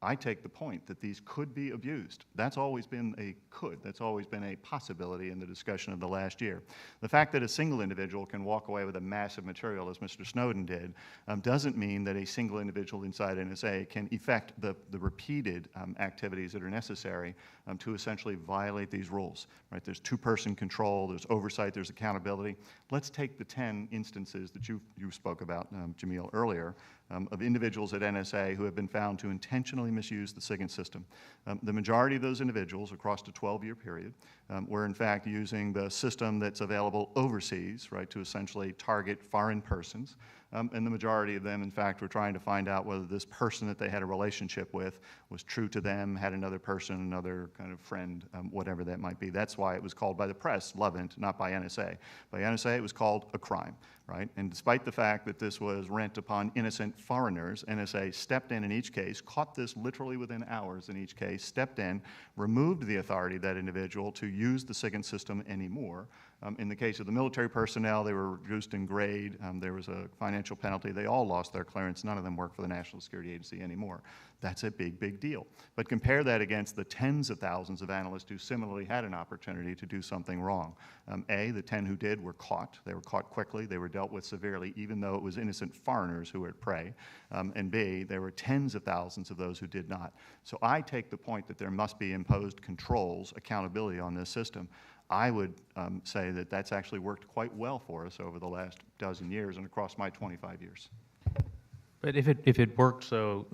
I take the point that these could be abused. That's always been a could. That's always been a possibility in the discussion of the last year. The fact that a single individual can walk away with a massive material, as Mr. Snowden did, doesn't mean that a single individual inside NSA can effect the repeated activities that are necessary to essentially violate these rules. Right? There's two-person control, there's oversight, there's accountability. Let's take the 10 instances that you spoke about, Jameel, earlier, of individuals at NSA who have been found to intentionally misuse the SIGINT system. The majority of those individuals across a 12-year period were in fact using the system that's available overseas, right, to essentially target foreign persons. And the majority of them, in fact, were trying to find out whether this person that they had a relationship with was true to them, had another person, another kind of friend, whatever that might be. That's why it was called by the press Lovent, not by NSA. By NSA, it was called a crime, right? And despite the fact that this was rent upon innocent foreigners, NSA stepped in each case, caught this literally within hours in each case, stepped in, removed the authority of that individual to use the SIGINT system anymore. In the case of the military personnel, they were reduced in grade. There was a financial penalty. They all lost their clearance. None of them work for the National Security Agency anymore. That's a big, big deal. But compare that against the tens of thousands of analysts who similarly had an opportunity to do something wrong. A, the 10 who did were caught. They were caught quickly. They were dealt with severely, even though it was innocent foreigners who were at prey. And B, there were tens of thousands of those who did not. So I take the point that there must be imposed controls, accountability on this system. I would say that that's actually worked quite well for us over the last dozen years and across my 25 years. But if it worked so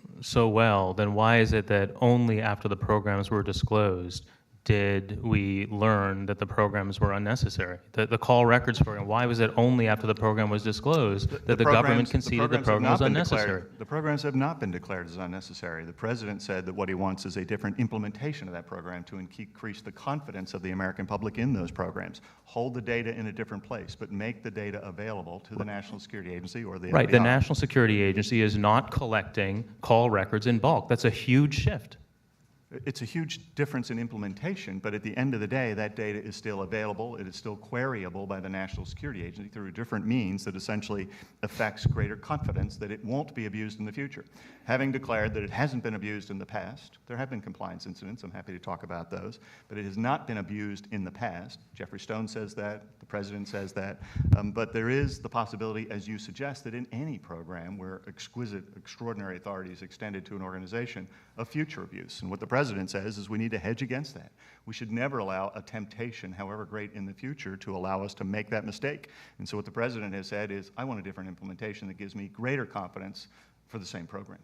well, then why is it that only after the programs were disclosed did we learn that the programs were unnecessary? The call records program, why was it only after the program was disclosed that the government conceded the program was unnecessary? The programs have not been declared as unnecessary. The President said that what he wants is a different implementation of that program to increase the confidence of the American public in those programs. Hold the data in a different place, but make the data available to the National Security Agency or the FBI. Right, the National Security Agency is not collecting call records in bulk. That's a huge shift. It's a huge difference in implementation, but at the end of the day, that data is still available. It is still queryable by the National Security Agency through different means that essentially affects greater confidence that it won't be abused in the future. Having declared that it hasn't been abused in the past, there have been compliance incidents, I'm happy to talk about those, but it has not been abused in the past. Jeffrey Stone says that, the President says that, but there is the possibility, as you suggest, that in any program where extraordinary authority is extended to an organization, of future abuse. And what the President says is we need to hedge against that. We should never allow a temptation, however great in the future, to allow us to make that mistake. And so what the President has said is, I want a different implementation that gives me greater confidence for the same program.